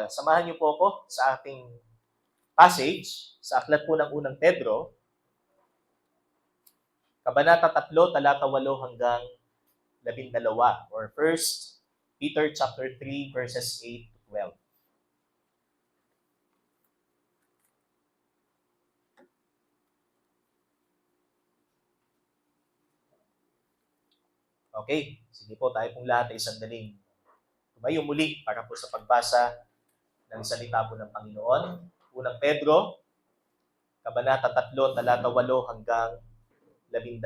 Samahan niyo po ako sa ating passage sa aklat po ng unang Pedro, Kabanata 3, talata 8 hanggang 12, or 1 Peter chapter 3, verses 8 to 12. Okay, sige po, tayo pong lahat ay sandaling tumayo muli para po sa pagbasa ng salita po ng Panginoon. Unang Pedro, Kabanata 3, talata 8 hanggang 12.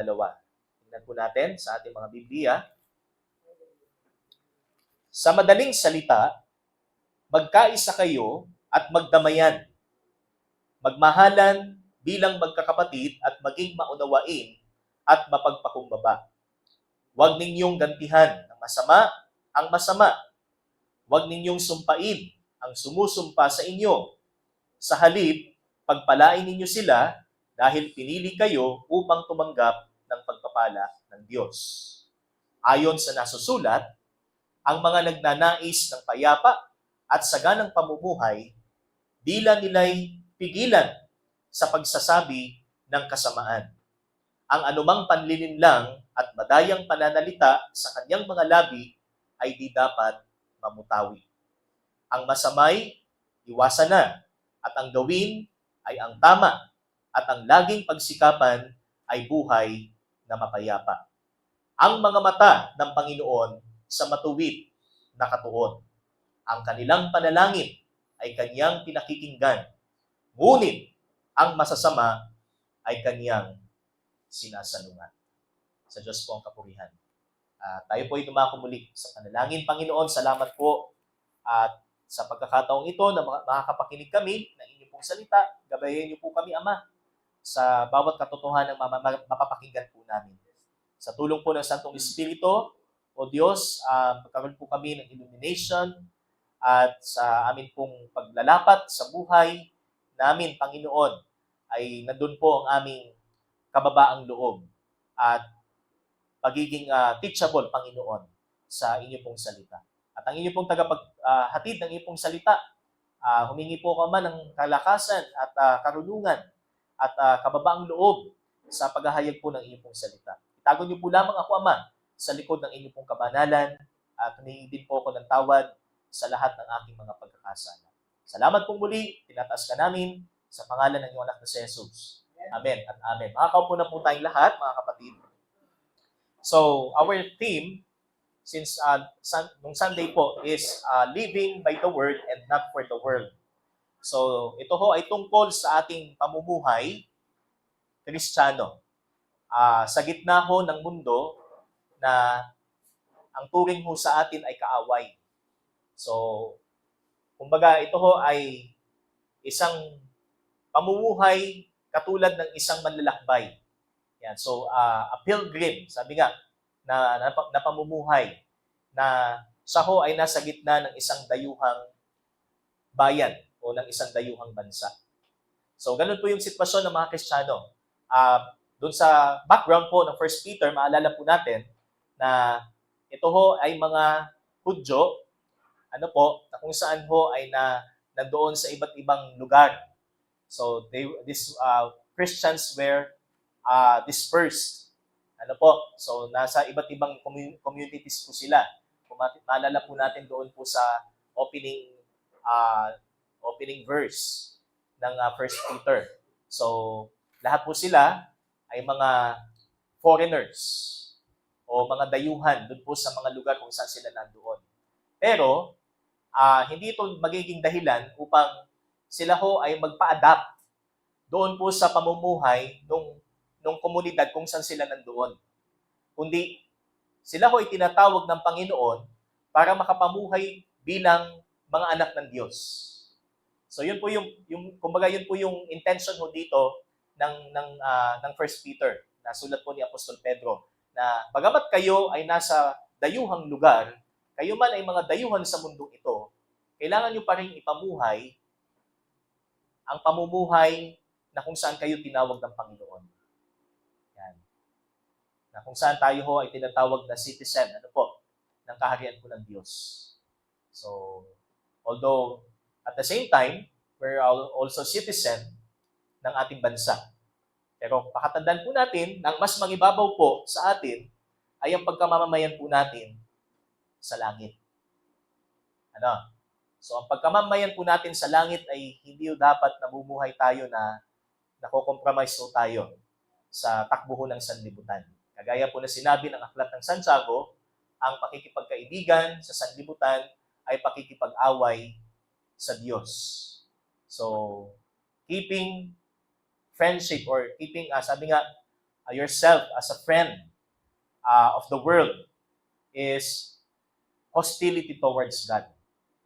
Tingnan po natin sa ating mga Biblia. Sa madaling salita, magkaisa kayo at magdamayan. Magmahalan bilang magkakapatid at maging maunawain at mapagpakumbaba. Huwag ninyong gantihan ng masama ang masama. Huwag ninyong sumpain ang sumusumpa sa inyo. Sa halip, pagpalain ninyo sila dahil pinili kayo upang tumanggap ng pagpapala ng Diyos. Ayon sa nasusulat, ang mga nagnanais ng payapa at saganang pamumuhay, dila nila'y pigilan sa pagsasabi ng kasamaan. Ang anumang panlilinlang at madayang pananalita sa kanyang mga labi ay di dapat mamutawi. Ang masamay, iwasan na, at ang gawin ay ang tama, at ang laging pagsikapan ay buhay na mapayapa. Ang mga mata ng Panginoon sa matuwid na katuon. Ang kanilang panalangin ay kanyang pinakikinggan, ngunit ang masasama ay kanyang sinasalungat. Sa Diyos po ang kapurihan. Tayo po ay dumako muli sa panalangin. Panginoon, salamat po at sa pagkakataong ito na makakapakinig kami ng inyong pong salita. Gabayan niyo po kami, Ama, sa bawat katotohanan ng mapapakinggan po namin. Sa tulong po ng Santong Espiritu, O Diyos, magkaroon po kami ng illumination at sa amin pong paglalapat sa buhay namin, Panginoon, ay nandun po ang aming kababaang loob at pagiging teachable, Panginoon, sa inyo pong salita. At ang inyo pong tagapaghatid ng inyo pong salita, humingi po ako man ng kalakasan at karunungan at kababaang loob sa paghahayag po ng inyo pong salita. Itago niyo po lamang ako, Ama, sa likod ng inyo pong kabanalan at humingi din po ako ng tawad sa lahat ng aking mga pagkakasala. Salamat po muli, tinataas ka namin sa pangalan ng iyong anak na si Jesus. Amen at amen. Makakaupo na po tayong lahat, mga kapatid. So, our theme, since nung Sunday po, is living by the Word and not for the world. So, ito ho ay tungkol sa ating pamumuhay, Kristiyano. Sa gitna ho ng mundo na ang turing ho sa atin ay kaaway. So, kumbaga, ito ho ay isang pamumuhay katulad ng isang manlalakbay. Yan. So, a pilgrim, sabi nga, na pamumuhay, na siya ho ay nasa gitna ng isang dayuhang bayan o ng isang dayuhang bansa. So, ganun po yung sitwasyon ng mga Kristiyano. Doon sa background po ng 1 Peter, maalala po natin na ito ho ay mga Hudyo, na kung saan ho ay nandoon sa iba't ibang lugar. So, these Christians were dispersed. So, nasa iba't ibang communities po sila. Kung maalala po natin doon po sa opening verse ng 1 Peter. So, lahat po sila ay mga foreigners o mga dayuhan doon po sa mga lugar kung saan sila nandoon. Pero, hindi ito magiging dahilan upang sila ho ay magpa-adapt doon po sa pamumuhay nung komunidad kung saan sila nandoon. Kundi, sila ho ay tinatawag ng Panginoon para makapamuhay bilang mga anak ng Diyos. So yun po kumbaga yun po yung intention ho dito ng 1 Peter, na sulat po ni Apostol Pedro, na bagamat kayo ay nasa dayuhang lugar, kayo man ay mga dayuhan sa mundong ito, kailangan nyo pa rin ipamuhay ang pamumuhay na kung saan kayo tinawag ng Panginoon. Yan. Na kung saan tayo ho ay tinatawag na citizen, ng kaharian po ng Diyos. So, Although, at the same time, we're also citizen ng ating bansa. Pero pakatandaan po natin na ang mas magibabaw po sa atin ay ang pagkamamamayan po natin sa langit. Ano? So, ang pagkamamamayan po natin sa langit ay hindi dapat namumuhay tayo na nako-compromise po tayo sa takbo ng sanlibutan. Kagaya po na sinabi ng Aklat ng Santiago, ang pakikipagkaibigan sa sanlibutan ay pakikipag-away sa Diyos. So, keeping friendship or keeping, sabi nga, yourself as a friend of the world is hostility towards God.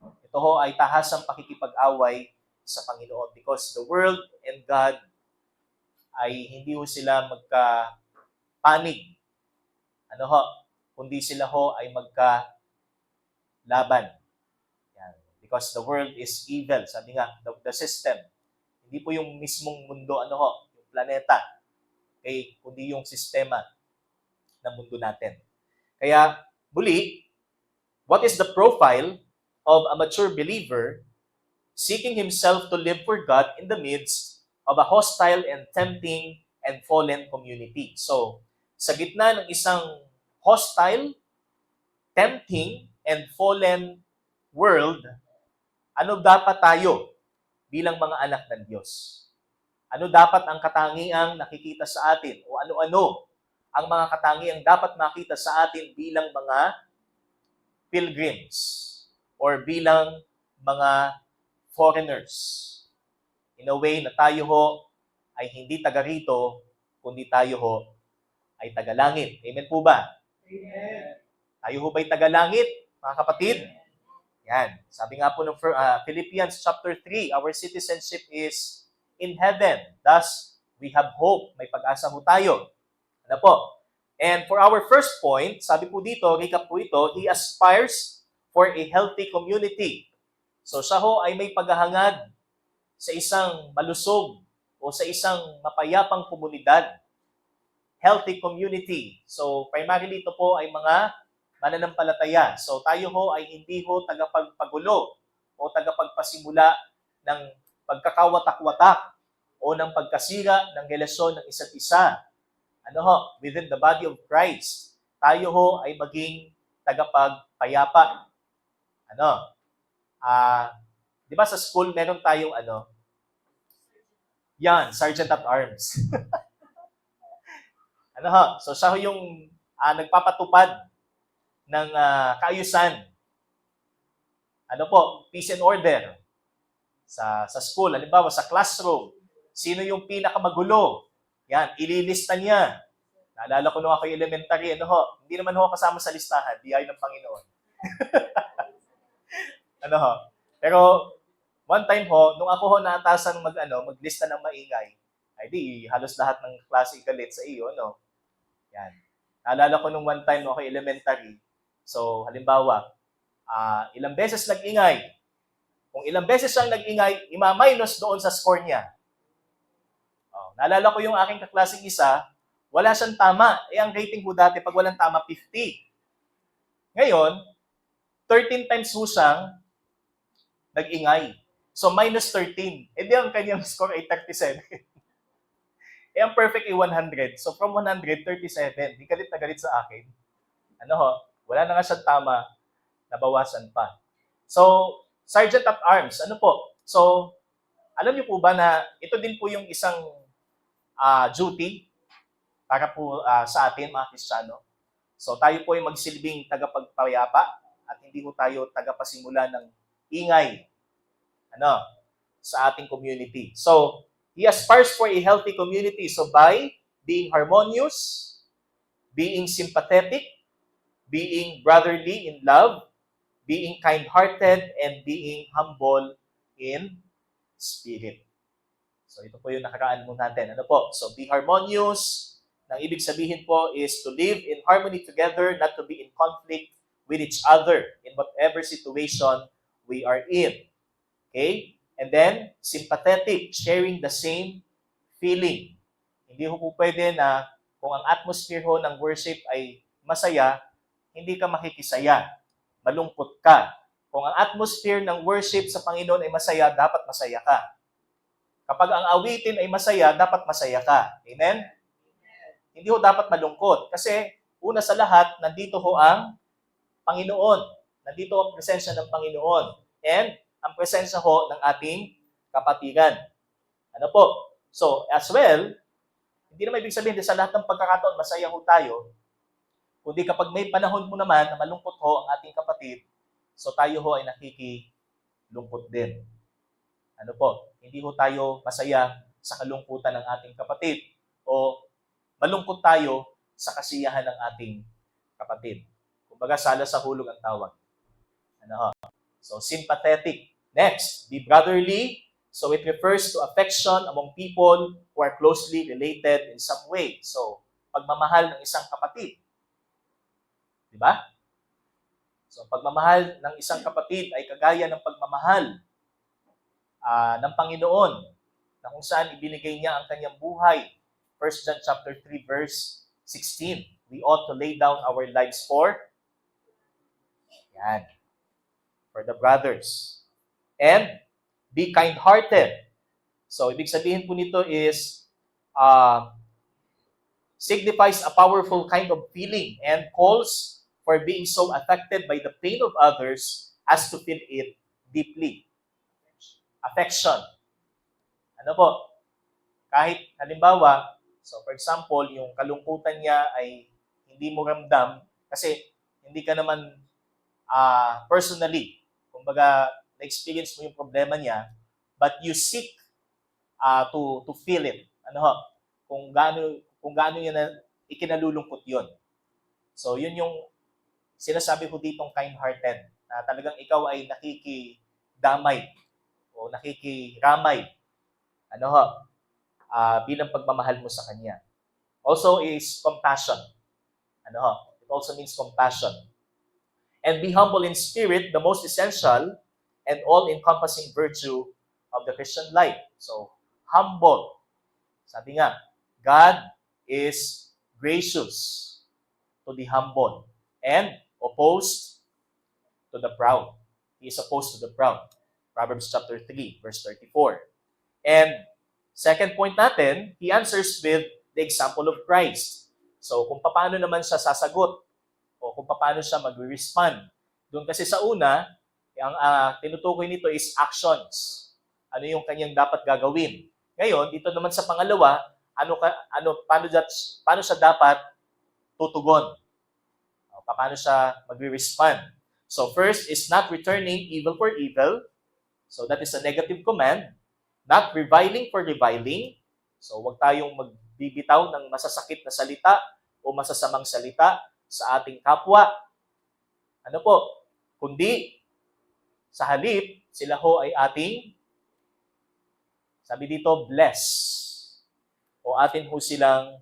Ito ho ay tahasang pakikipag-away sa Panginoon because the world and God ay hindi ho sila magka-panig. Kundi sila ho ay magka-laban. Yan. Because the world is evil. Sabi nga, the system. Hindi po yung mismong mundo, yung planeta. Okay? Kundi yung sistema ng mundo natin. Kaya, muli, what is the profile of a mature believer seeking himself to live for God in the midst of a hostile and tempting and fallen community? So, sa gitna ng isang hostile, tempting, and fallen world, ano dapat tayo bilang mga anak ng Diyos? Ano dapat ang katangiang nakikita sa atin? O ano-ano ang mga katangiang dapat makita sa atin bilang mga pilgrims or bilang mga foreigners? In a way na tayo ho ay hindi taga rito, kundi tayo ho ay taga-langit. Amen po ba? Amen. Tayo ho ba'y taga-langit, mga kapatid? Yan. Sabi nga po ng Philippians chapter 3, our citizenship is in heaven. Thus, we have hope. May pag-asa ho tayo. Ano po? And for our first point, sabi po dito, recap po ito, he aspires for a healthy community. So siya ho ay may paghahangad sa isang malusog o sa isang mapayapang komunidad. Healthy community. So primarily ito po ay mga mananampalataya. So tayo ho ay hindi ho tagapagpagulo o tagapagpasimula ng pagkakawatak-watak o ng pagkasira ng relasyon ng isa't isa. Within the body of Christ, tayo ho ay maging tagapagpayapa. Di ba sa school meron tayong yan, Sergeant at Arms. So siya ho yung nagpapatupad ng kaayusan. Peace and order sa school. Halimbawa, sa classroom, sino yung pinakamagulo? Yan, ililista niya. Naalala ko nung ako yung elementary, hindi naman ho kasama sa listahan, di ay ng Panginoon. Pero one time ho, nung ako ho naatasan maglista ng maingay, ay di halos lahat ng klase galit sa iyo, Yan. Naalala ko nung one time nung ako elementary. So, halimbawa, ilang beses nag-ingay. Kung ilang beses siyang nag-ingay, ima-minus doon sa score niya. Naalala ko yung aking kaklaseng isa, wala siyang tama. Ang rating ko dati, pag walang tama, 50. Ngayon, 13 times ho siyang nag-ingay. So, minus 13. Di ang kanyang score ay 37. Ang perfect ay 100. So, from 100, 37. Di galit na galit sa akin. Wala na nga siyang tama, nabawasan pa. So, Sergeant at Arms, So, alam niyo po ba na ito din po yung isang duty para po sa atin, mga Kristiyano. So, tayo po ay magsilbing tagapagpayapa at hindi po tayo tagapasimula ng ingay sa ating community. So, he aspires for a healthy community. So, by being harmonious, being sympathetic, being brotherly in love, being kind-hearted, and being humble in spirit. So, ito po yung nakaraan mo natin. So, be harmonious. Nang ibig sabihin po is to live in harmony together, not to be in conflict with each other in whatever situation we are in. Okay? And then, sympathetic, sharing the same feeling. Hindi po pwede na kung ang atmosphere ho ng worship ay masaya, hindi ka makikisaya. Malungkot ka. Kung ang atmosphere ng worship sa Panginoon ay masaya, dapat masaya ka. Kapag ang awitin ay masaya, dapat masaya ka. Amen? Hindi ho dapat malungkot. Kasi una sa lahat, nandito ho ang Panginoon. Nandito ang presensya ng Panginoon. And ang presensya ho ng ating kapatiran. Ano po? So, as well, hindi naman ibig sabihin sa lahat ng pagkakataon, masaya ho tayo. Kundi kapag may panahon mo naman na malungkot ho ang ating kapatid, so tayo ho ay nakikilungkot din. Ano po? Hindi ho tayo masaya sa kalungkutan ng ating kapatid o malungkot tayo sa kasiyahan ng ating kapatid. Kumbaga, sala sa hulog ang tawag. Ano ho? So, sympathetic. Next, be brotherly. So, it refers to affection among people who are closely related in some way. So, pagmamahal ng isang kapatid. Di ba? So, pagmamahal ng isang kapatid ay kagaya ng pagmamahal ng Panginoon na kung saan ibinigay niya ang kanyang buhay. 1 John chapter 3 verse 16. We ought to lay down our lives for the brothers. And be kind-hearted. So, ibig sabihin po nito is signifies a powerful kind of feeling and calls for being so affected by the pain of others as to feel it deeply. Affection. Ano po? Kahit halimbawa, so for example, yung kalungkutan niya ay hindi mo ramdam kasi hindi ka naman personally, kumbaga, na-experience mo yung problema niya, but you seek to feel it. Ano ho? Kung gaano niya na ikinalulungkot yun. So, yun yung sinasabi ko ditong kind-hearted, na talagang ikaw ay nakikidamay o nakikiramay, ano ho, bilang pagmamahal mo sa kanya. Also is compassion. Ano ho? It also means compassion. And be humble in spirit, the most essential and all-encompassing virtue of the Christian life. So, humble. Sabi nga, God is gracious to the humble and opposed to the proud. He is opposed to the proud. Proverbs chapter 3, verse 34. And second point natin, he answers with the example of Christ. So, kung paano naman siya sasagot o kung paano siya mag-respond. Doon kasi sa una, ang tinutukoy nito is actions. Ano yung kanyang dapat gagawin. Ngayon, dito naman sa pangalawa, paano siya dapat tutugon? Paano siya mag-respond? So, first is not returning evil for evil. So, that is a negative command. Not reviling for reviling. So, huwag tayong magbibitaw ng masasakit na salita o masasamang salita sa ating kapwa. Ano po? Kundi, sa halip, sila ho ay ating, sabi dito, bless. O atin ho silang,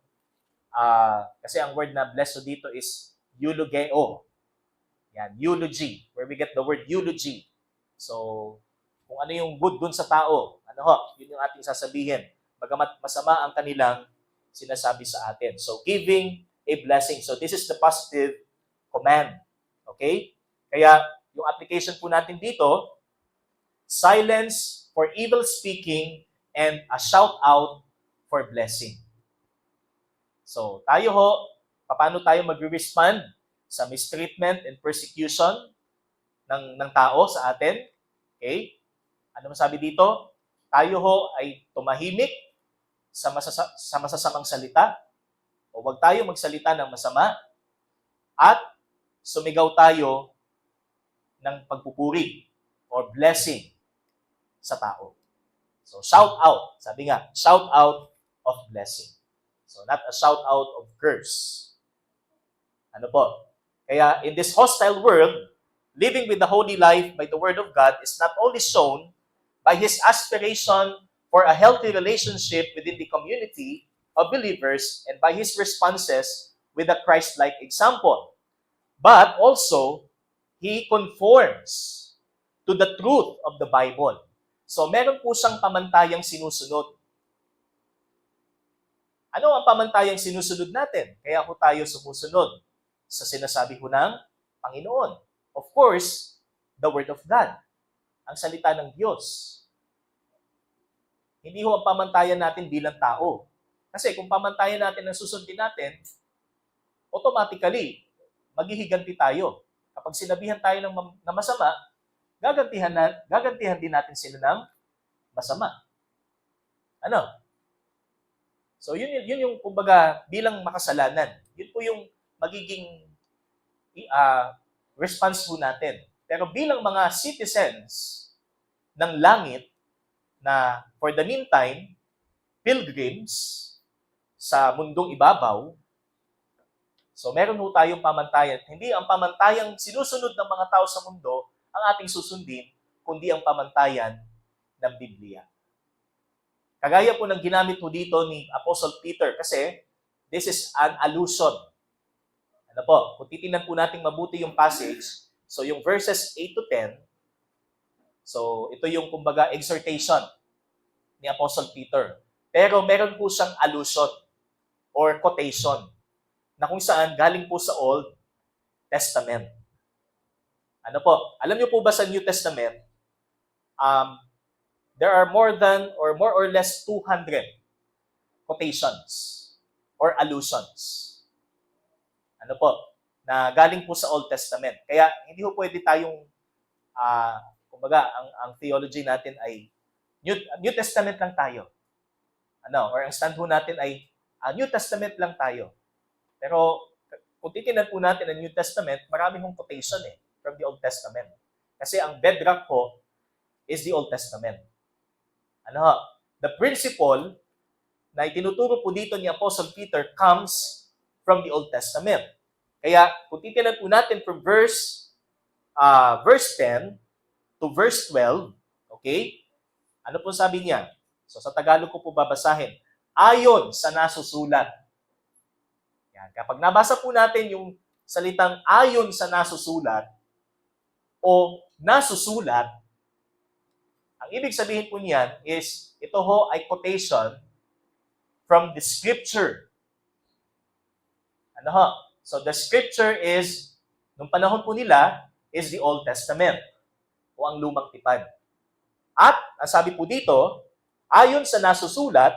kasi ang word na bless dito is eulogeo. Yan, eulogy, where we get the word eulogy. So, kung ano yung good dun sa tao, ano ho, yun yung ating sasabihin. Bagamat masama ang kanilang sinasabi sa atin. So, giving a blessing. So, this is the positive command. Okay? Kaya, yung application po natin dito, silence for evil speaking and a shout out for blessing. So, tayo ho, paano tayo mag-respond sa mistreatment and persecution ng tao sa atin? Okay? Ano masabi dito? Tayo ho ay tumahimik sa masasamang salita o huwag tayo magsalita ng masama at sumigaw tayo ng pagpupuri or blessing sa tao. So, shout out. Sabi nga, shout out of blessing. So, not a shout out of curse. Ano po? Kaya, in this hostile world, living with the holy life by the Word of God is not only shown by his aspiration for a healthy relationship within the community of believers and by his responses with a Christ-like example, but also, he conforms to the truth of the Bible. So, meron po siyang pamantayang sinusunod. Ano ang pamantayang sinusunod natin? Kaya po tayo sumusunod sa sinasabi ko ng Panginoon. Of course, the Word of God, ang salita ng Diyos. Hindi ho ang pamantayan natin bilang tao. Kasi kung pamantayan natin ang susundin natin, automatically, maghihiganti tayo. Kapag sinabihan tayo ng masama, gagantihan din natin sila ng masama. Ano? So, yun yung, kumbaga, bilang makasalanan. Yun po yung magiging response po natin. Pero bilang mga citizens ng langit na for the meantime, pilgrims sa mundong ibabaw, so meron po tayong pamantayan. Hindi ang pamantayang sinusunod ng mga tao sa mundo ang ating susundin, kundi ang pamantayan ng Biblia. Kagaya po ng ginamit po dito ni Apostle Peter kasi this is an allusion. Ano po, kung titingnan po natin mabuti yung passage, so yung verses 8 to 10, so ito yung kumbaga exhortation ni Apostle Peter. Pero meron po siyang allusion or quotation na kung saan galing po sa Old Testament. Ano po, alam niyo po ba sa New Testament, there are more or less 200 quotations or allusions. Ano po, na galing po sa Old Testament. Kaya hindi po pwede tayong, kumbaga, ang theology natin ay New Testament lang tayo. Or ang stand po natin ay New Testament lang tayo. Pero kung titignan po natin ang New Testament, marami hong quotation from the Old Testament. Kasi ang bedrock po is the Old Testament. The principle na itinuturo po dito ni Apostle Peter comes from the Old Testament. Kaya kung titignan po natin from verse 10 to verse 12, okay? Ano po sabi niya? So sa Tagalog ko po babasahin. Ayon sa nasusulat. Yan. Kapag nabasa po natin yung salitang ayon sa nasusulat o nasusulat, ang ibig sabihin po niyan is ito ho ay quotation from the scripture. So the scripture is, nung panahon po nila, is the Old Testament o ang Lumang Tipan. At, ang sabi po dito, ayon sa nasusulat,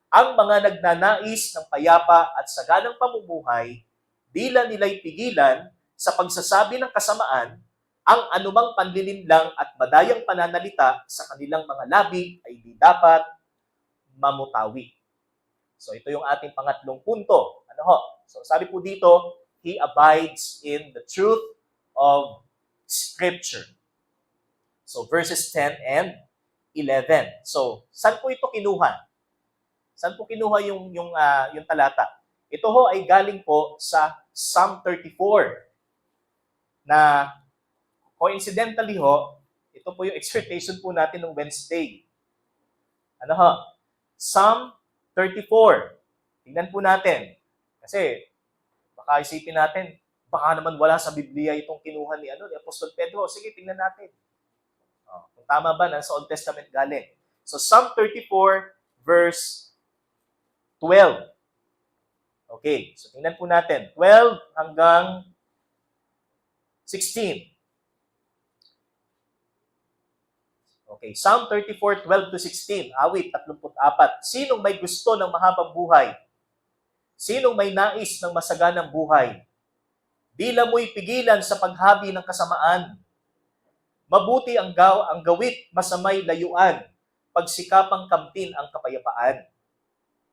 ang mga nagnanais ng payapa at saganang pamumuhay, dila nila'y pigilan sa pagsasabi ng kasamaan, ang anumang panlilinlang at madayang pananalita sa kanilang mga labi ay di dapat mamutawi. So ito yung ating pangatlong punto. So sabi po dito, he abides in the truth of Scripture. So verses 10 and 11. So saan po ito kinuha? Saan po kinuha yung talata? Ito ho ay galing po sa Psalm 34 na coincidentally ho, ito po yung exhortation po natin ng Wednesday. Psalm 34. Tingnan po natin. Kasi baka isipin natin, baka naman wala sa Biblia itong kinuha ni Apostol Pedro. Sige, tingnan natin. Kung tama ba, nasa Old Testament galing. So Psalm 34 verse 12. Okay, so tingnan po natin. 12 hanggang 16. Okay, Psalm 34, 12 to 16. Awit 34. Sinong may gusto ng mahabang buhay? Sinong may nais ng masaganang buhay? Dila mo'y pigilan sa paghabi ng kasamaan. Mabuti ang gawit, masamay layuan. Pagsikapang kamtin ang kapayapaan.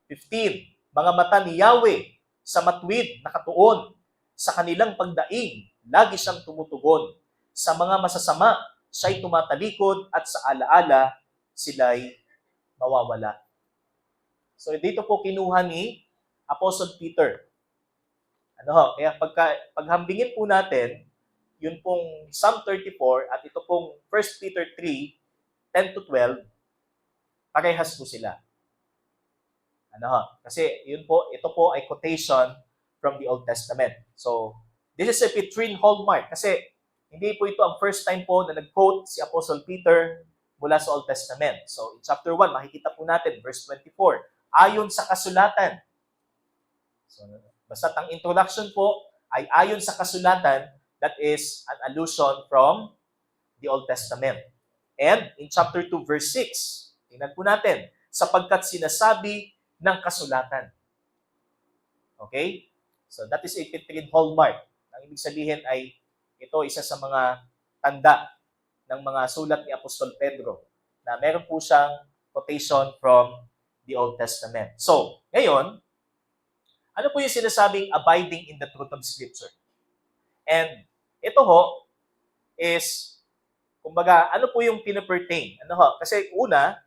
15. Mga mata ni Yahweh sa matuwid na katuon. Sa kanilang pagdaing, lagi siyang tumutugon. Sa mga masasama, siya'y tumatalikod at sa alaala, sila'y mawawala. So dito po kinuha ni Apostle Peter. Kaya paghambingin po natin, yun pong Psalm 34 at ito pong 1 Peter 3, 10 to 12, parehas po sila. Kasi ito po ay quotation from the Old Testament. So, this is a Petrine hallmark kasi hindi po ito ang first time po na nag-quote si Apostle Peter mula sa Old Testament. So, in chapter 1, makikita po natin, verse 24, ayon sa kasulatan. So, basta ang introduction po ay ayon sa kasulatan, that is an allusion from the Old Testament. And in chapter 2, verse 6, tingnan po natin, sapagkat sinasabi ng kasulatan. Okay? So that is a Petrine hallmark. Ang ibig sabihin ay ito isa sa mga tanda ng mga sulat ni Apostol Pedro na meron po siyang quotation from the Old Testament. So, ngayon, ano po yung sinasabing abiding in the truth of Scripture? And ito ho is, kumbaga, ano po yung pinapertain? Ano ho? Kasi una,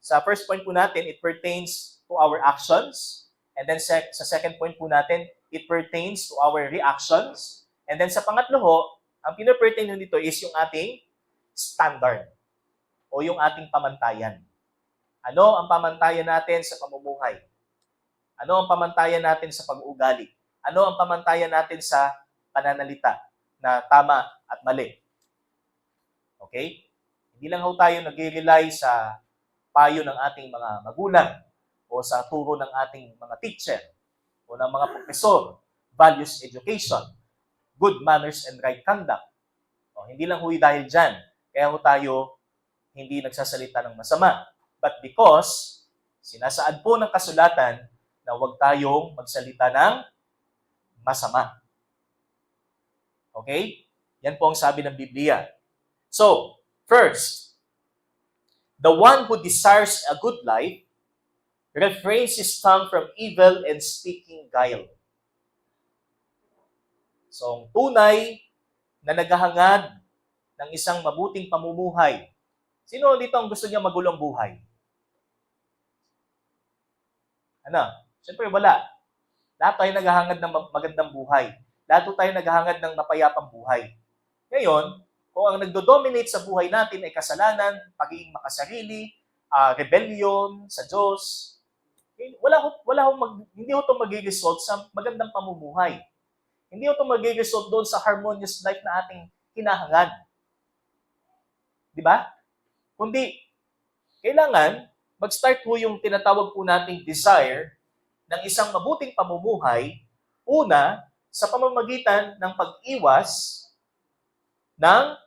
sa first point po natin, it pertains to our actions. And then sa second point po natin, it pertains to our reactions. And then sa pangatlo ho, ang pinapertain nito is yung ating standard o yung ating pamantayan. Ano ang pamantayan natin sa pamumuhay? Ano ang pamantayan natin sa pag-uugali? Ano ang pamantayan natin sa pananalita na tama at mali? Okay? Hindi lang ho tayo nag-rely sa payo ng ating mga magulang o sa turo ng ating mga teacher o ng mga profesor, values education, good manners and right conduct. O, hindi lang ho dahil dyan, kaya ho tayo hindi nagsasalita ng masama. But because sinasaad po ng kasulatan na huwag tayong magsalita ng masama. Okay? Yan po ang sabi ng Biblia. So, first, the one who desires a good life refrains his tongue from evil and speaking guile. So, ang tunay na naghahangad ng isang mabuting pamumuhay. Sino dito ang gusto niya magulong buhay? Ano? Siyempre wala. Lahat tayo naghahangad ng magandang buhay. Lahat tayo naghahangad ng mapayapang buhay. Ngayon, kung ang nagdo-dominate sa buhay natin ay kasalanan, pagiging makasarili, rebellion sa Diyos, hindi ho ito mag-result sa magandang pamumuhay. Hindi ho ito mag-result doon sa harmonious life na ating hinahangad. Di ba? Kundi, kailangan mag-start po yung tinatawag po nating desire ng isang mabuting pamumuhay, una, sa pamamagitan ng pag-iwas ng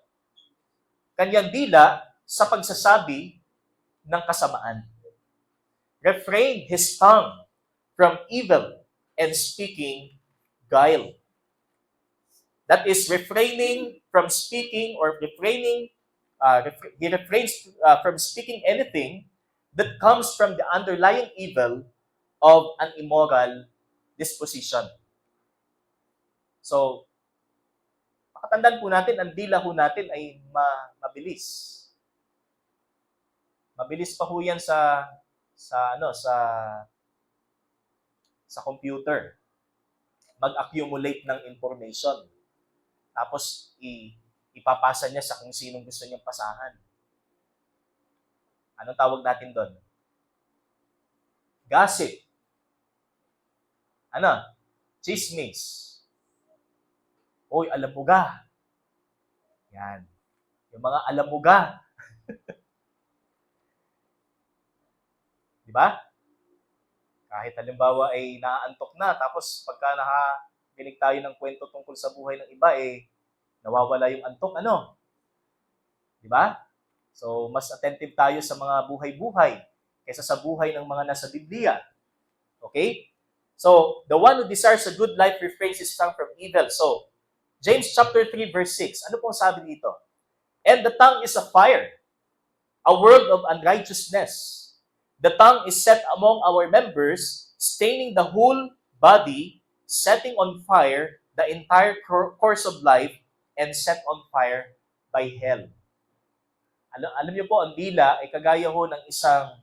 kanyang dila sa pagsasabi ng kasamaan. Refrain his tongue from evil and speaking guile. That is refraining from speaking or he refrains from speaking anything that comes from the underlying evil of an immoral disposition. So, makatandaan po natin, ang dila ho natin ay mabilis. Mabilis pa ho yan sa computer. Mag-accumulate ng information. Tapos ipapasa niya sa kung sinong gusto niyang pasahan. Anong tawag natin doon? Gossip. Chismis. Oy, alam mo ga. Yan. Yung mga alam mo ga. Di ba? Kahit halimbawa ay naaantok na, tapos pagka nakakinig tayo ng kwento tungkol sa buhay ng iba, nawawala yung antok, Di ba? So, mas attentive tayo sa mga buhay-buhay kaysa sa buhay ng mga nasa Biblia. Okay? So, the one who desires a good life refrains his tongue from evil. So, James chapter 3 verse 6. Ano pong sabi dito? And the tongue is a fire, a world of unrighteousness. The tongue is set among our members, staining the whole body, setting on fire the entire course of life, and set on fire by hell. Alam niyo po, ang dila ay kagaya ho ng isang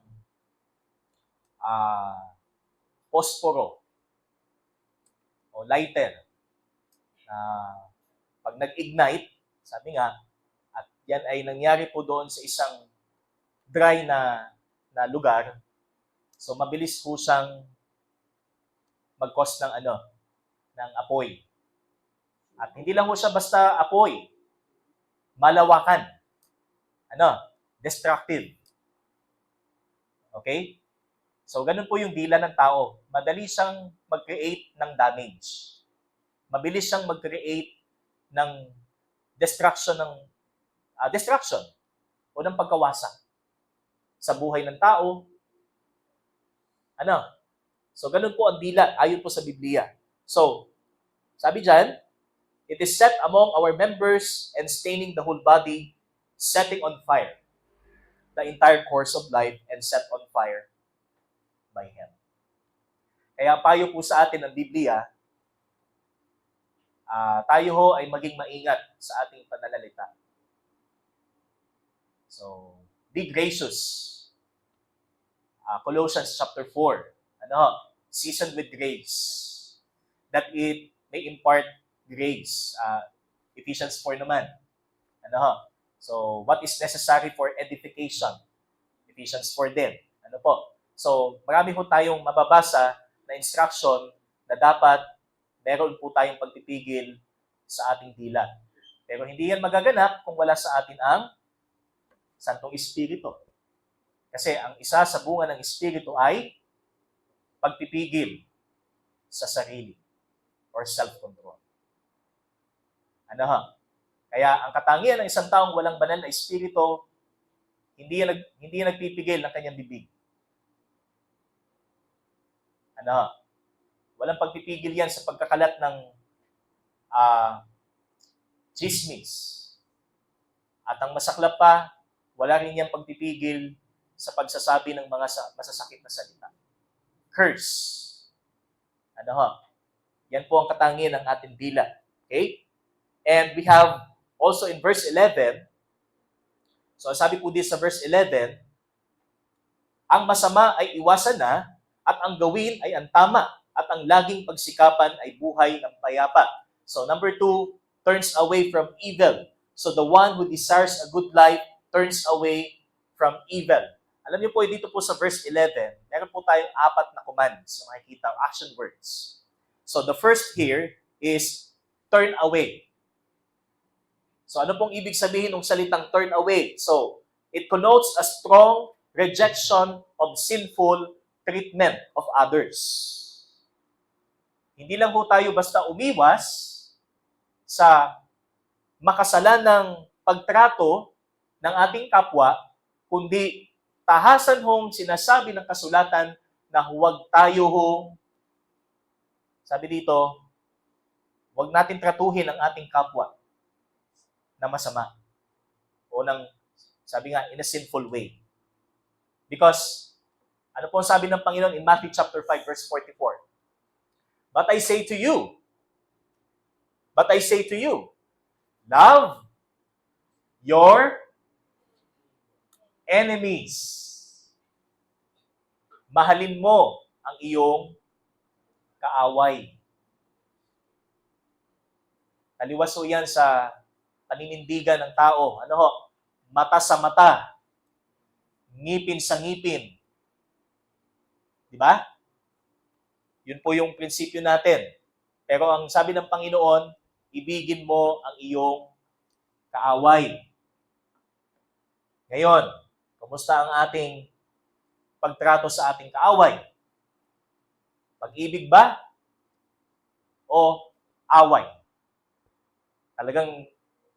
posporo o lighter na pag nag-ignite, sabi nga, at yan ay nangyari po doon sa isang dry na lugar, so mabilis po siyang mag-cause ng apoy. At hindi lang po siya basta apoy, malawakan. Destructive. Okay? So, ganun po yung dila ng tao. Madali siyang mag-create ng damage. Mabilis siyang mag-create ng destruction ng destruction o ng pagkawasak sa buhay ng tao. Ano? So, ganun po ang dila, ayon po sa Biblia. So, sabi dyan, it is set among our members and staining the whole body, setting on fire the entire course of life and set on fire by Him. Kaya payo po sa atin ng Biblia, tayo ho ay maging maingat sa ating pananalita. So, be gracious. Colossians chapter 4, seasoned with grace, that it may impart grace. Ephesians 4 naman. So, what is necessary for edification? Ephesians 4 din. So, marami ho tayong mababasa na instruction na dapat meron po tayong pagpipigil sa ating dila. Pero hindi yan magaganap kung wala sa atin ang Santong Espiritu. Kasi ang isa sa bunga ng Espiritu ay pagpipigil sa sarili or self-control. Kaya ang katangian ng isang taong walang banal na Espiritu, hindi yan nagpipigil ng kanyang bibig. Walang pagpipigil yan sa pagkakalat ng chismis. At ang masaklap pa, wala rin yan pagpipigil sa pagsasabi ng mga masasakit na salita. Curse. Yan po ang katangian ng ating dila. Okay? And we have also in verse 11, so sabi po din sa verse 11, ang masama ay iwasan na at ang gawin ay ang tama at ang laging pagsikapan ay buhay ng payapa. So number 2, turns away from evil. So the one who desires a good life turns away from evil. Alam niyo po, dito po sa verse 11, meron po tayong 4 na commands na makikita, action words. So the first here is turn away. So ano pong ibig sabihin ng salitang turn away? So it connotes a strong rejection of sinful treatment of others. Hindi lang po tayo basta umiwas sa makasalanang pagtrato ng ating kapwa, kundi tahasan hong sinasabi ng kasulatan na huwag tayo hong, sabi dito, huwag natin tratuhin ang ating kapwa na masama. O sabi nga, in a sinful way. Because, ano po sabi ng Panginoon in Matthew chapter 5, verse 44? But I say to you, love your enemies. Mahalin mo ang iyong kaaway. Taliwas ho yan sa paninindigan ng tao. Mata sa mata, ngipin sa ngipin. Di ba? Yun po yung prinsipyo natin. Pero ang sabi ng Panginoon, ibigin mo ang iyong kaaway. Ngayon, kumusta ang ating pagtrato sa ating kaaway? Pag-ibig ba? O away? Talagang,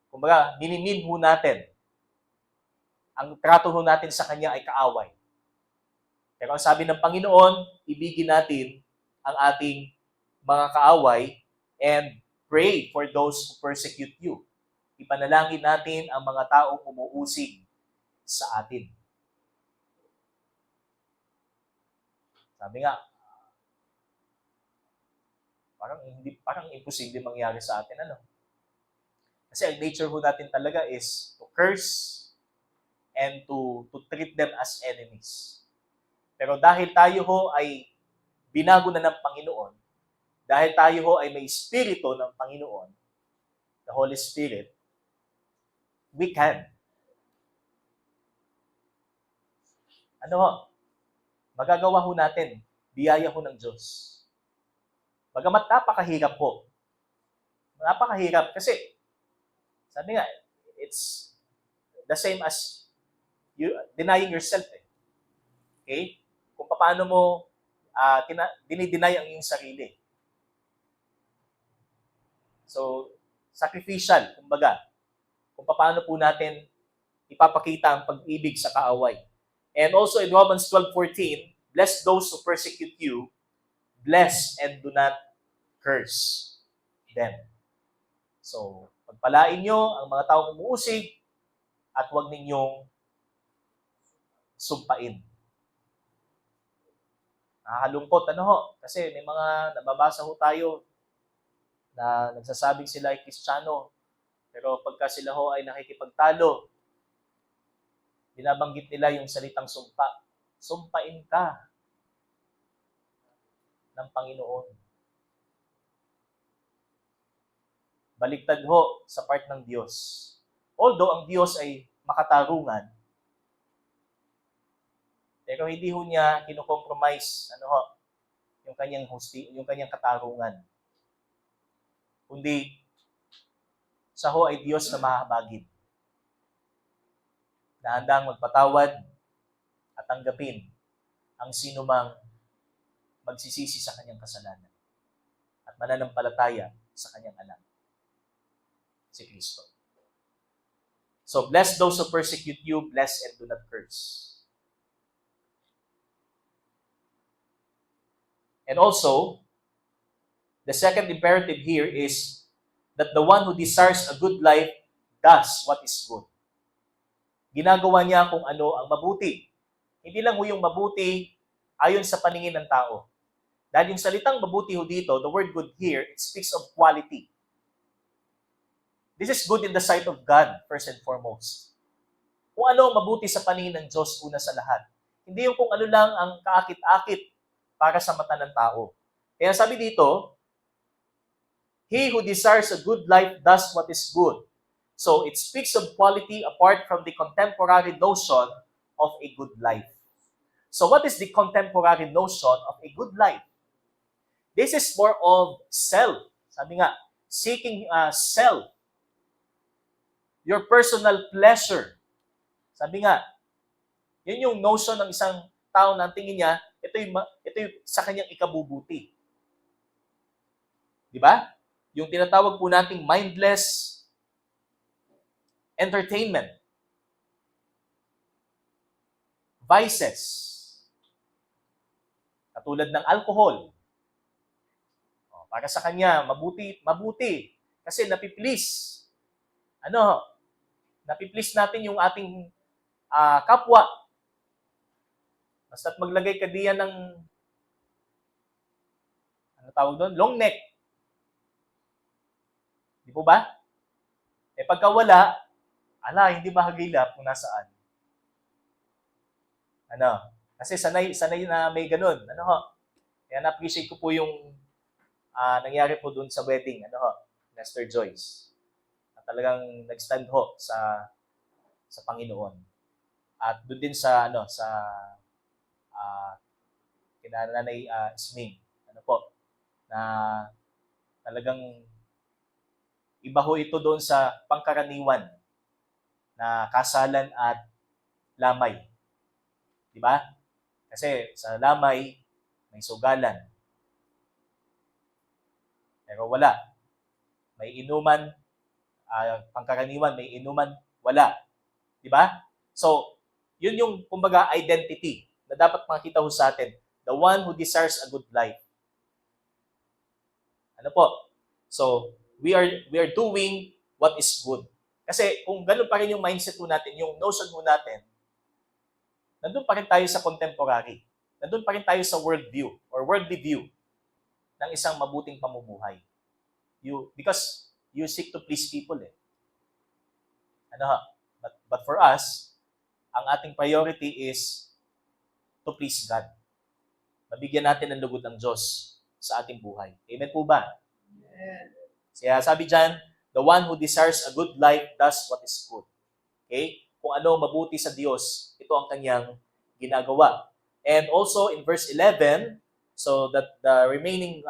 kumbaga, minimin ho natin. Ang trato ho natin sa Kanya ay kaaway. Pero ang sabi ng Panginoon, ibigin natin ang ating mga kaaway and pray for those who persecute you. Ipanalangin natin ang mga taong umuusig sa atin. Sabi nga, parang imposible mangyari sa atin, Kasi ang nature ho natin talaga is to curse and to treat them as enemies. Pero dahil tayo ho ay binago na ng Panginoon, dahil tayo ho ay may Espiritu ng Panginoon, the Holy Spirit, we can. Magagawa ho natin, biyaya ho ng Diyos. Bagamat napakahirap po. Napakahirap kasi, sabi nga, it's the same as you denying yourself. Okay? Kung paano mo dinideny ang iyong sarili. So, sacrificial, kumbaga. kung paano po natin ipapakita ang pag-ibig sa kaaway. And also in Romans 12:14, bless those who persecute you, bless and do not curse them. So, pagpalain nyo ang mga taong umuusig at huwag ninyong sumpain. Nakakalungkot, kasi may mga nababasa ho tayo na nagsasabing sila ay Kristiyano, pero pagka sila ho ay nakikipagtalo, binabanggit nila yung salitang sumpa. Sumpain ka ng Panginoon. Baliktad ho sa part ng Diyos. Although ang Diyos ay makatarungan, pero hindi ho niya kino-compromise yung kanyang katarungan. Kundi siya ho ay Diyos na mahabagin, na handang magpatawad at tanggapin ang sinumang magsisisi sa kanyang kasalanan at mananampalataya sa kanyang anak, si Kristo. So, bless those who persecute you, bless and do not curse. And also, the second imperative here is that the one who desires a good life does what is good. Ginagawa niya kung ano ang mabuti. Hindi lang ho yung mabuti ayon sa paningin ng tao. Dahil yung salitang mabuti ho dito, the word good here, it speaks of quality. This is good in the sight of God, first and foremost. Kung ano ang mabuti sa paningin ng Diyos una sa lahat. Hindi yung kung ano lang ang kaakit-akit para sa mata ng tao. Kaya sabi dito, he who desires a good life does what is good. So it speaks of quality apart from the contemporary notion of a good life. So what is the contemporary notion of a good life? This is more of self. Sabi nga, seeking self. Your personal pleasure. Sabi nga, yun yung notion ng isang tao na tingin niya, ito yung sa kanyang ikabubuti. Di ba? Yung tinatawag po nating mindless entertainment. Vices. Katulad ng alcohol. Para sa kanya, mabuti. Kasi napiplease. Napiplease natin yung ating kapwa. Basta't maglagay ka diyan ng tawag doon? Long neck. Di po ba? Pagka wala, hindi mahagilap kung nasaan. Kasi sanay na may ganun. Kaya na-appreciate ko po yung nangyari po dun sa wedding, Nestor Joyce. Talagang nag-stand ho sa Panginoon. At doon din sa kina Nanay Isming, na talagang iba ho ito doon sa pangkaraniwan na kasalan at lamay. Di ba? Kasi sa lamay, may sugalan. Pero wala. May inuman, pangkaraniwan, may inuman, wala. Di ba? So, yun yung, kumbaga, identity na dapat makita ho sa atin. The one who desires a good life. So, we are doing what is good. Kasi kung ganun pa rin yung mindset ho natin, yung notion ho natin, nandun pa rin tayo sa contemporary. Nandun pa rin tayo sa worldview or worldly view ng isang mabuting pamumuhay. Because you seek to please people But for us, ang ating priority is to please God. Mabigyan natin ng lugod ng Diyos sa ating buhay. Amen po ba? Amen. Kaya sabi dyan, the one who desires a good life does what is good. Okay? Kung ano mabuti sa Diyos, ito ang kanyang ginagawa. And also in verse 11, so that the remaining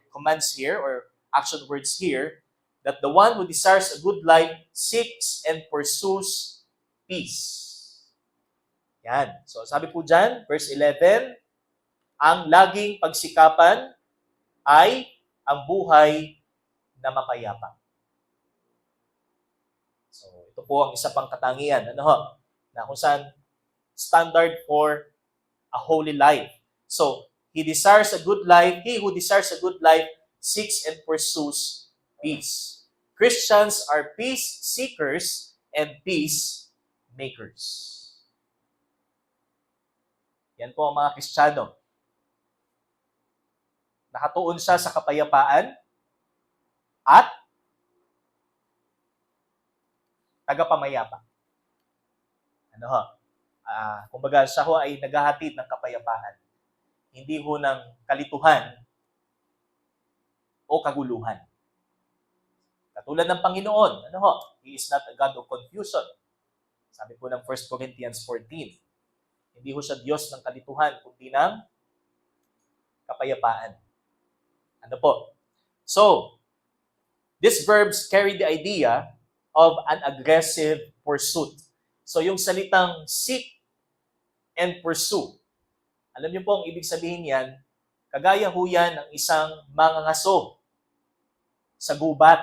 commands here or action words here, that the one who desires a good life seeks and pursues peace. Yan. So sabi po dyan, verse 11, ang laging pagsikapan ay ang buhay na mapayapa. So ito Ito po ang isa pang katangian, na kung saan standard for a holy life. So, he who desires a good life seeks and pursues peace. Christians are peace seekers and peace makers. Yan po ang mga Kristiyano. Nakatuon siya sa kapayapaan at tagapamayapa. Kumbaga, siya ho ay naghahatid ng kapayapaan. Hindi ho ng kalituhan o kaguluhan. Katulad ng Panginoon, He is not a God of confusion. Sabi po ng 1 Corinthians 14. Hindi ho siya Diyos ng kalituhan, kundi ng kapayapaan. So, these verbs carry the idea of an aggressive pursuit. So, yung salitang seek and pursue, alam niyo po ang ibig sabihin yan, kagaya ho yan ng isang mangangaso sa gubat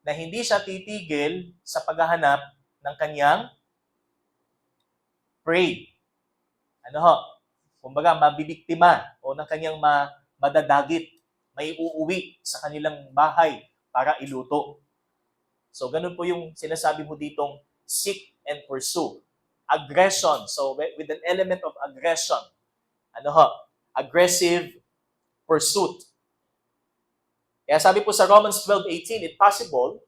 na hindi siya titigil sa paghahanap ng kanyang prey. Kumbaga, mabibiktima o ng kanyang madadagit, may uuwi sa kanilang bahay para iluto. So, ganun po yung sinasabi mo ditong seek and pursue. Aggression. So, with an element of aggression. Aggressive pursuit. Kaya sabi po sa Romans 12:18, it's possible,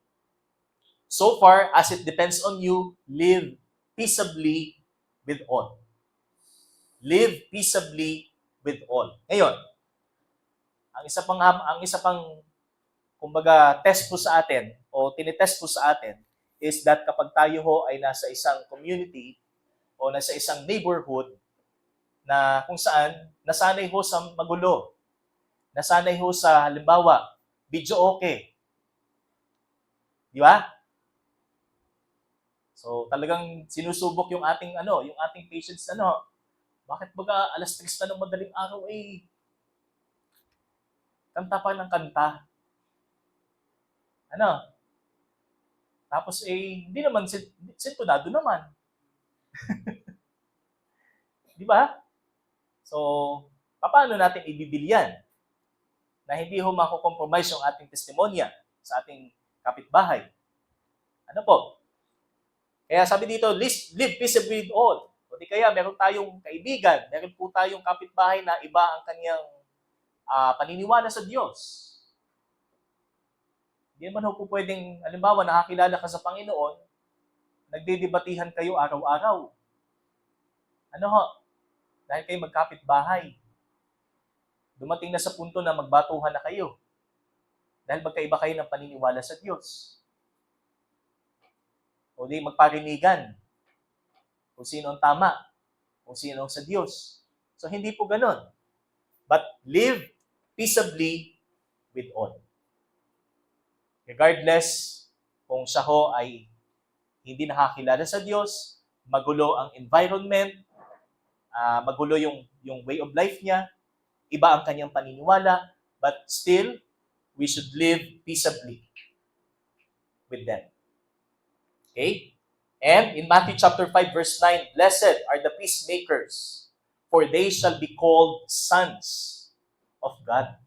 so far as it depends on you, live peaceably with all. Live peaceably with all. Ngayon, ang isa pang kumbaga test po sa atin o tinitest po sa atin is that kapag tayo ho ay nasa isang community o nasa isang neighborhood na kung saan nasanay ho sa magulo, nasanay ho sa halimbawa, video okay. Di ba? So talagang sinusubok yung ating patience bakit baga alas 3 na ng madaling araw kanta pa ng kanta. Tapos hindi naman sintonado naman. Di ba? So, paano natin ibibilyan na hindi ho mako-compromise yung ating testimonya sa ating kapitbahay? Kaya sabi dito, live peaceably with all. O di kaya, meron tayong kaibigan, meron po tayong kapitbahay na iba ang kanyang paniniwala sa Diyos. Hindi naman ho po pwedeng, halimbawa, nakakilala ka sa Panginoon, nagdedebatihan kayo araw-araw. Dahil kayo magkapit-bahay. Dumating na sa punto na magbatuhan na kayo. Dahil magkaiba kayo ng paniniwala sa Diyos. O di magparinigan. Kung sino ang tama. Kung sino ang sa Diyos. So hindi po ganun. But live peaceably with all. Regardless kung siya ho ay hindi nakakilala sa Diyos, magulo ang environment, magulo yung way of life niya, iba ang kanyang paniniwala, but still, we should live peaceably with them. Okay? And in Matthew chapter 5, verse 9, blessed are the peacemakers, for they shall be called sons of God.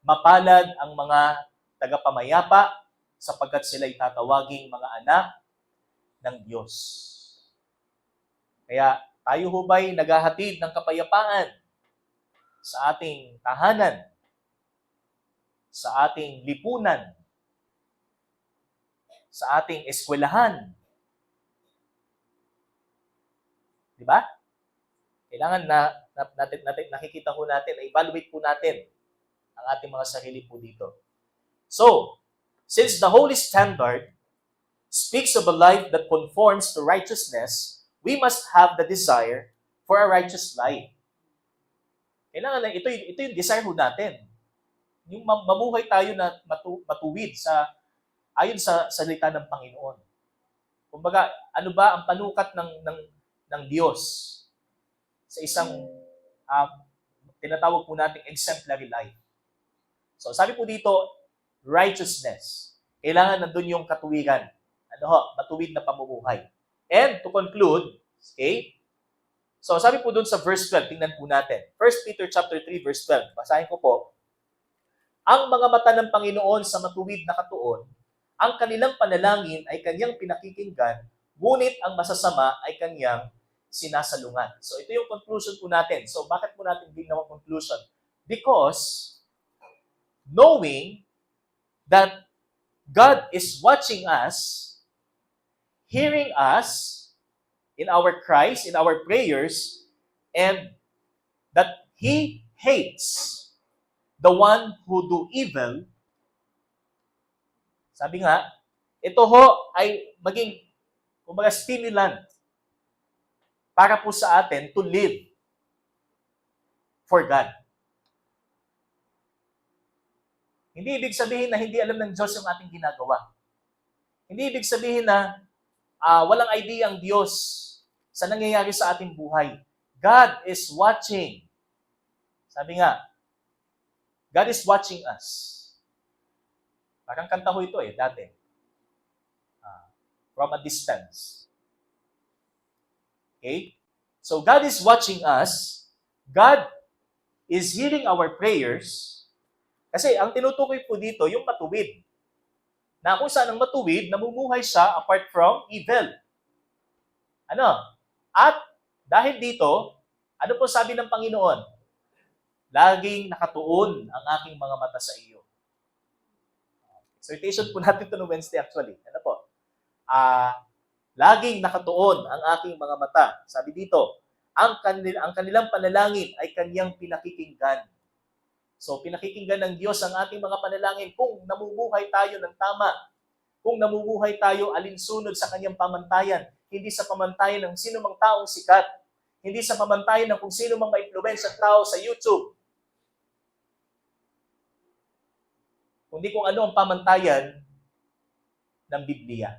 Mapalad ang mga tagapamayapa sapagkat sila'y tatawaging mga anak ng Diyos. Kaya tayo ho ba'y naghahatid ng kapayapaan sa ating tahanan, sa ating lipunan, sa ating eskwelahan? Di ba? Kailangan nakikita ho natin, na-evaluate po natin ang ating mga sarili po dito. So, since the holy standard speaks of a life that conforms to righteousness, we must have the desire for a righteous life. Kailangan na ito yung desire ho natin. Yung mabuhay tayo na matuwid ayon sa salita ng Panginoon. Kumbaga, ano ba ang panukat ng Diyos sa isang tinatawag po nating exemplary life. So, sabi po dito, righteousness. Kailangan nandun yung katuwiran. matuwid na pamumuhay. And to conclude, okay, so sabi po dun sa verse 12, tingnan po natin. 1 Peter chapter 3, verse 12. Basahin ko po. Ang mga mata ng Panginoon sa matuwid na katuon, ang kanilang panalangin ay kanyang pinakikinggan, ngunit ang masasama ay kanyang sinasalungan. So ito yung conclusion po natin. So bakit po natin ginawa conclusion? Because knowing that God is watching us, hearing us in our cries, in our prayers, and that He hates the one who do evil, sabi nga, ito ho ay maging, kumbaga, stimulant para po sa atin to live for God. Hindi ibig sabihin na hindi alam ng Diyos yung ating ginagawa. Hindi ibig sabihin na walang idea ang Diyos sa nangyayari sa ating buhay. God is watching. Sabi nga, God is watching us. Parang kanta ko ito dati. From a distance. Okay? So God is watching us. God is hearing our prayers. Kasi ang tinutukoy po dito, yung matuwid. Na kung saan ang matuwid, namumuhay siya apart from evil. At dahil dito, ano po sabi ng Panginoon? Laging nakatuon ang aking mga mata sa iyo. Exhortation po natin ito no Wednesday actually. Ano po? Laging nakatuon ang aking mga mata. Sabi dito, ang kanilang panalangin ay kanyang pinakikinggan. So, pinakikinggan ng Diyos ang ating mga panalangin kung namumuhay tayo ng tama. Kung namumuhay tayo alinsunod sa kanyang pamantayan. Hindi sa pamantayan ng sino mang taong sikat. Hindi sa pamantayan ng kung sino mang ma-influensyang tao sa YouTube. Kundi kung ano ang pamantayan ng Biblia.